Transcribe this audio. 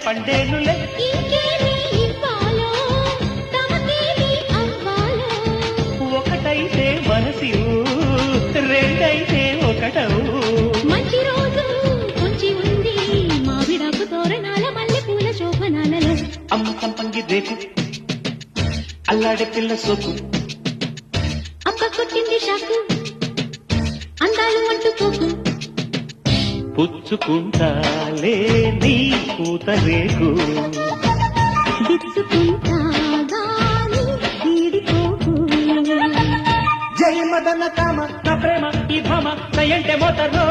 పండేనులే. ఇంకేమి ఇవ్వాలో తమకేమి అవ్వాలో ఒకటైతే మనసి రెండైతే ఒకటవు. మంచి రోజు కొంచి ఉంది మావిడాకు తోరణాల మల్లె పూల శోభనాలలో. అమ్మ సంపంగి రేకు అల్లాడే పిల్ల సోకు అక్క కొట్టింది షాకు అందాలు అంటుకోకు. పుచ్చుకుంటాలే నీ పూత రేకు. దిచ్చుకుంటా గాని వీడిపోకు. జయ మదన కామ నా ప్రేమ ఈ భామ నయంటే మోతరో